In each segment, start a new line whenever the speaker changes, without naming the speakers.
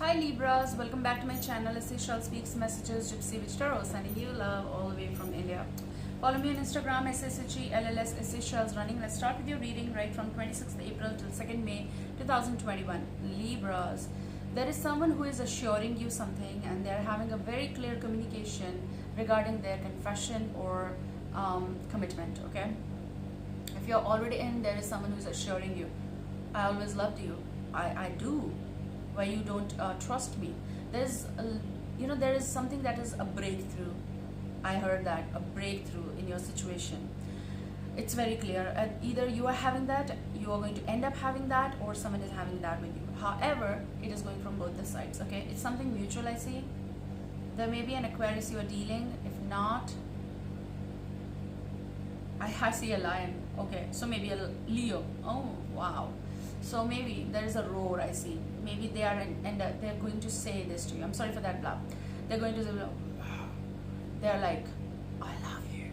Hi Libras, welcome back to my channel. Essential Speaks Messages Gypsy Witch Tarot, sending you love all the way from India. Follow me on Instagram, SSHELLS Essentials Running. Let's start with your reading right from 26th April till 2nd May 2021. Libras, there is someone who is assuring you something and they're having a very clear communication regarding their confession or commitment, okay? If you're already in, there is someone who's assuring you, I always loved you. I do. Why you don't trust me? There is something that is a breakthrough. I heard that, a breakthrough in your situation. It's very clear, and either you are having that, you are going to end up having that, or someone is having that with you. However, it is going from both the sides, okay? It's something mutual, I see. There may be an Aquarius you are dealing. If not, I see a lion. Okay, so maybe a Leo. Oh wow. So maybe there is a roar, I see. Maybe they are and they're going to say this to you. I'm sorry for that blah. They're going to say, they're like, I love you.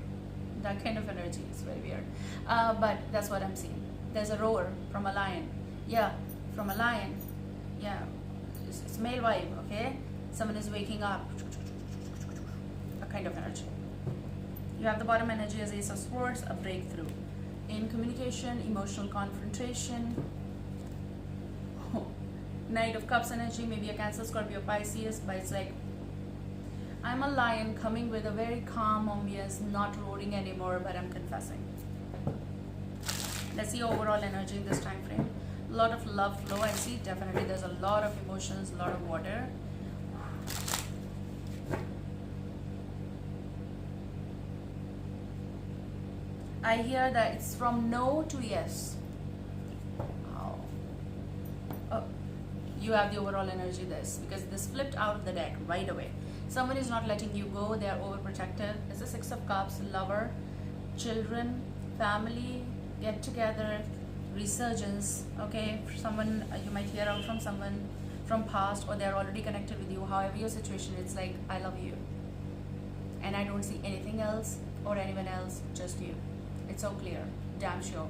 That kind of energy is very weird. But that's what I'm seeing. There's a roar from a lion. Yeah, from a lion. Yeah, it's male vibe, okay? Someone is waking up. A kind of energy. You have the bottom energy as Ace of Swords, a breakthrough. In communication, emotional confrontation. Knight of Cups energy, maybe a Cancer, Scorpio, Pisces, but it's like, I'm a lion coming with a very calm ambience, not roaring anymore, but I'm confessing. Let's see overall energy in this time frame. A lot of love flow, I see. Definitely there's a lot of emotions, a lot of water. I hear that it's from no to yes. You have the overall energy because this flipped out of the deck right away. Someone is not letting you go. They are overprotective. It's the Six of Cups, lover, children, family, get together, resurgence, okay? Someone, you might hear out from someone from past, or they're already connected with you. However your situation, it's like, I love you and I don't see anything else or anyone else, just you. It's so clear, damn sure.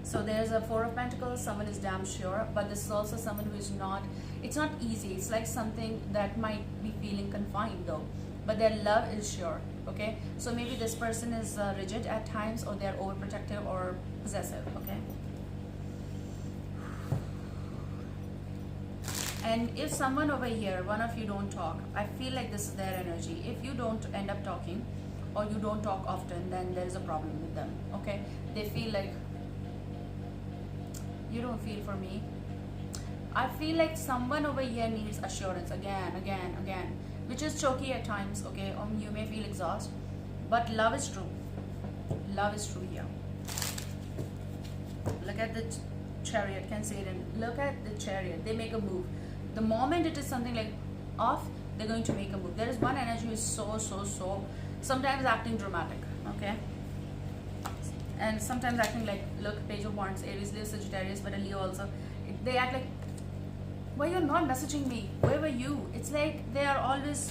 So there's a Four of Pentacles, someone is damn sure, but this is also someone who is not, it's not easy. It's like something that might be feeling confined though, but their love is sure, okay? So maybe this person is rigid at times, or they're overprotective or possessive, okay? And if someone over here, one of you don't talk, I feel like this is their energy. If you don't end up talking, or you don't talk often, then there is a problem with them, okay? They feel like, you don't feel for me. I feel like someone over here needs assurance again, which is choky at times, okay? You may feel exhausted, but love is true. Love is true here. Look at the Chariot, can say it, and look at the Chariot. They make a move. The moment it is something like off, they're going to make a move. There is one energy who is so sometimes acting dramatic, okay? And sometimes acting like, look, Page of Wands, Aries, Leo, Sagittarius, but a Leo also. They act like, why you're not messaging me? Where were you? It's like they are always,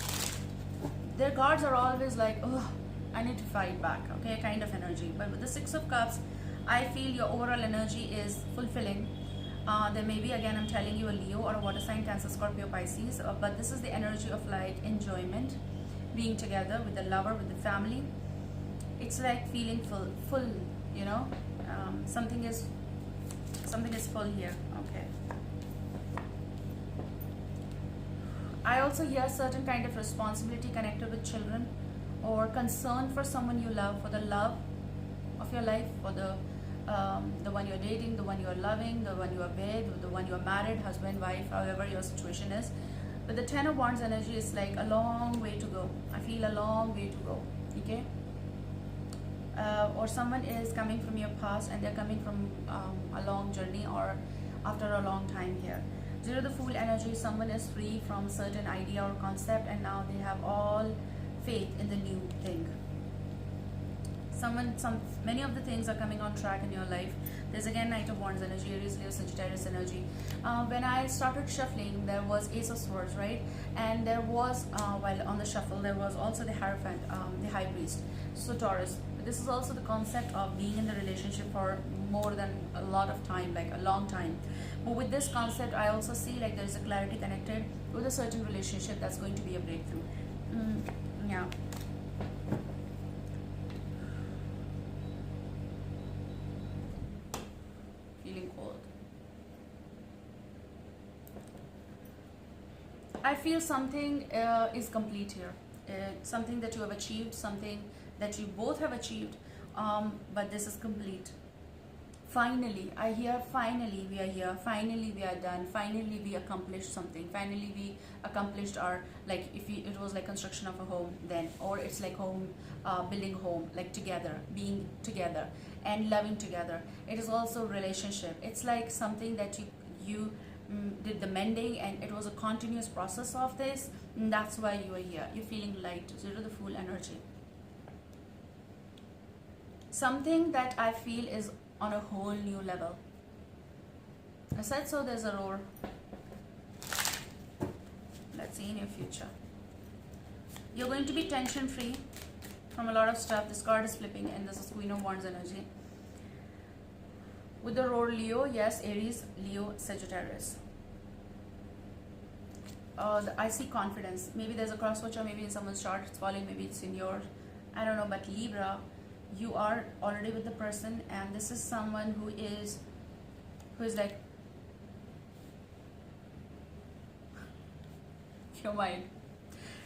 their guards are always like, oh, I need to fight back, okay, kind of energy. But with the Six of Cups, I feel your overall energy is fulfilling. There may be, again, I'm telling you, a Leo or a water sign, Cancer, Scorpio, Pisces, but this is the energy of like enjoyment, being together with the lover, with the family. It's like feeling full, you know, something is full here, okay? I also hear certain kind of responsibility connected with children, or concern for someone you love, for the love of your life, for the one you're dating, the one you're loving, the one you are with, the one you are married, husband, wife, however your situation is. But the Ten of Wands energy is like a long way to go. I feel a long way to go, okay? Or someone is coming from your past and they're coming from a long journey, or after a long time here. Zero the Fool energy, someone is free from certain idea or concept, and now they have all faith in the new thing. Many of the things are coming on track in your life. There's again Knight of Wands energy, Aries, Leo, Sagittarius energy. When I started shuffling, there was Ace of Swords, right? And there was, while on the shuffle, there was also the Hierophant, the High Priest, so Taurus. This is also the concept of being in the relationship for more than a lot of time, like a long time. But with this concept, I also see like there's a clarity connected with a certain relationship that's going to be a breakthrough. Yeah. Feeling cold. I feel something is complete here. Something that you have achieved, something that you both have achieved, but this is complete. Finally, I hear finally we are here, finally we are done, finally we accomplished something, finally we accomplished our, like if it was like construction of a home then, or it's like home, building home, like together, being together and loving together. It is also relationship. It's like something that you did the mending, and it was a continuous process of this, and that's why you are here. You're feeling light, zero to the full energy. Something that I feel is on a whole new level. I said so, there's a roar. Let's see in your future. You're going to be tension free from a lot of stuff. This card is flipping, and this is Queen of Wands energy. With the roar, Leo, yes, Aries, Leo, Sagittarius. I see confidence. Maybe there's a cross watch, or maybe in someone's chart it's falling, maybe it's in your, I don't know, but Libra, you are already with the person, and this is someone who is like your mind.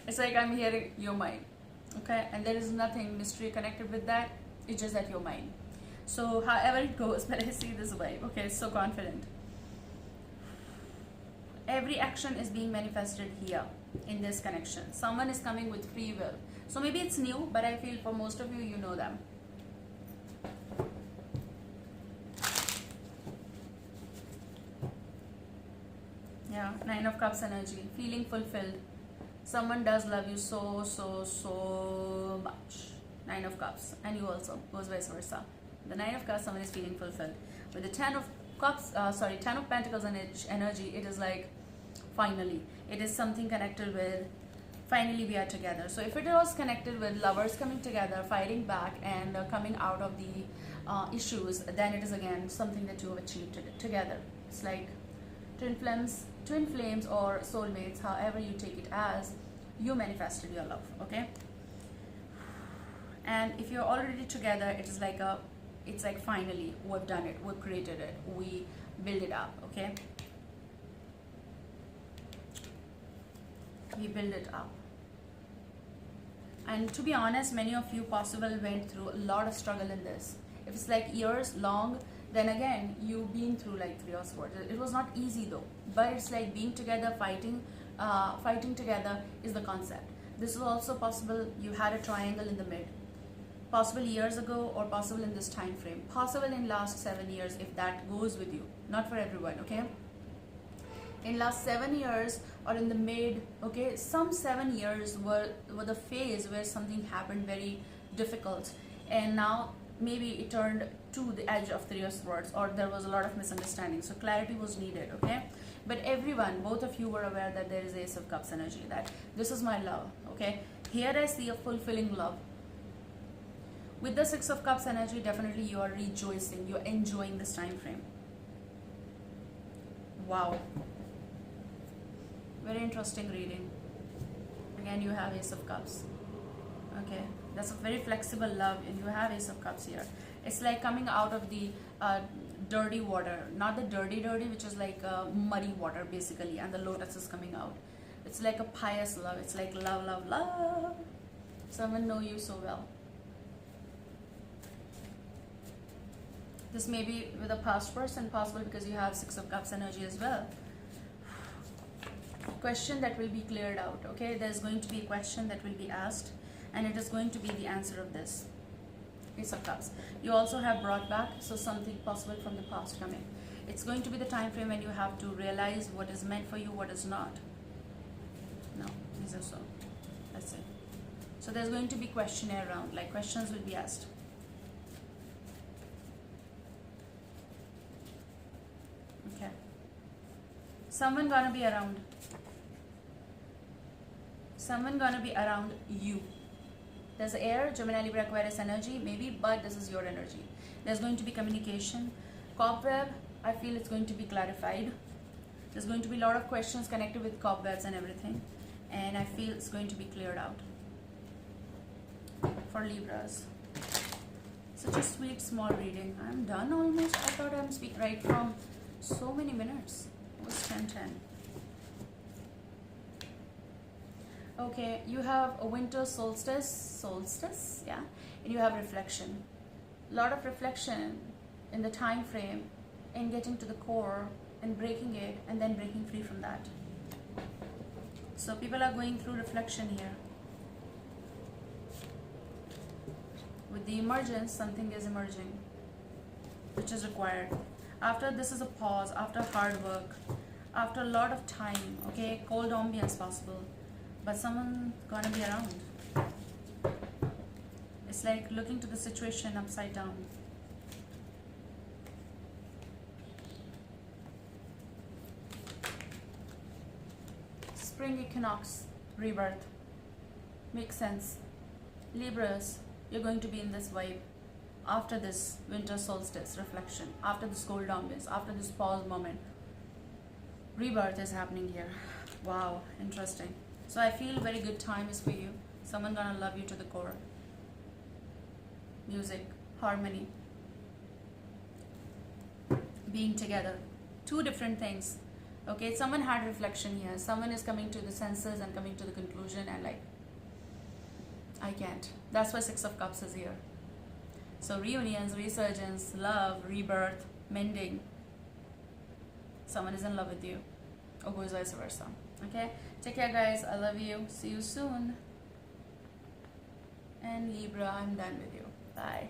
It's like I'm hearing your mind, okay, and there is nothing mystery connected with that. It's just that your mind. So however it goes, but I see this vibe. Okay, it's so confident. Every action is being manifested here in this connection. Someone is coming with free will. So maybe it's new, but I feel for most of you, you know them. Yeah, Nine of Cups energy. Feeling fulfilled. Someone does love you so much. Nine of Cups. And you also. Goes vice versa. The Nine of Cups, someone is feeling fulfilled. With the Ten of Cups, Ten of Pentacles energy, it is like, finally. It is something connected with, finally we are together. So if it was connected with lovers coming together, fighting back, and coming out of the issues, then it is again something that you have achieved together. It's like twin flames or soulmates, however you take it as, you manifested your love, okay? And if you're already together, it is like it's like finally we've done it, we've created it, we build it up, okay? We build it up. And to be honest, many of you possibly went through a lot of struggle in this. If it's like years long, then again you've been through like 3 or 4. It was not easy though, but it's like being together, fighting together is the concept. This is also possible you had a triangle in the mid, possible years ago, or possible in this time frame, possible in last 7 years, if that goes with you. Not for everyone, okay? In last 7 years or in the mid, okay, some 7 years were the phase where something happened very difficult, and now maybe it turned to the edge of 3 of Swords, or there was a lot of misunderstanding, so clarity was needed, okay? But everyone, both of you were aware that there is Ace of Cups energy, that this is my love, okay? Here I see a fulfilling love. With the Six of Cups energy, definitely you are rejoicing, you're enjoying this time frame. Wow. Very interesting reading. Again, you have Ace of Cups. Okay, that's a very flexible love, and you have Ace of Cups here. It's like coming out of the dirty water, not the dirty, which is like muddy water basically, and the lotus is coming out. It's like a pious love. It's like love. Someone know you so well. This may be with a past person, possible because you have Six of Cups energy as well. Question that will be cleared out, okay? There's going to be a question that will be asked, and it is going to be the answer of this. Ace of Cups. You also have brought back, so something possible from the past coming. It's going to be the time frame when you have to realize what is meant for you, what is not. No, these are so. That's it. So there's going to be questionnaire round, like questions will be asked. Okay. Someone gonna be around. Someone gonna be around you. There's air, Gemini, Libra, Aquarius energy, maybe, but this is your energy. There's going to be communication. Cobweb, I feel it's going to be clarified. There's going to be a lot of questions connected with cobwebs and everything, and I feel it's going to be cleared out for Libras. Such a sweet small reading. I'm done almost. I thought I'm speaking right from so many minutes. It was 10:10. Okay, you have a winter solstice, yeah, and you have reflection. A lot of reflection in the time frame, and getting to the core and breaking it, and then breaking free from that. So people are going through reflection here. With the emergence, something is emerging, which is required. After this is a pause, after hard work, after a lot of time, okay, cold ambience possible, but someone's gonna be around. It's like looking to the situation upside down. Spring equinox, rebirth. Makes sense. Libras, you're going to be in this vibe after this winter solstice reflection, after this cold ambience, after this pause moment. Rebirth is happening here. Wow, interesting. So I feel very good time is for you. Someone gonna love you to the core. Music, harmony, being together. Two different things. Okay, someone had reflection here. Someone is coming to the senses and coming to the conclusion and like, I can't. That's why Six of Cups is here. So reunions, resurgence, love, rebirth, mending. Someone is in love with you. Or goes vice versa. Okay? Take care, guys. I love you. See you soon. And Libra, I'm done with you. Bye.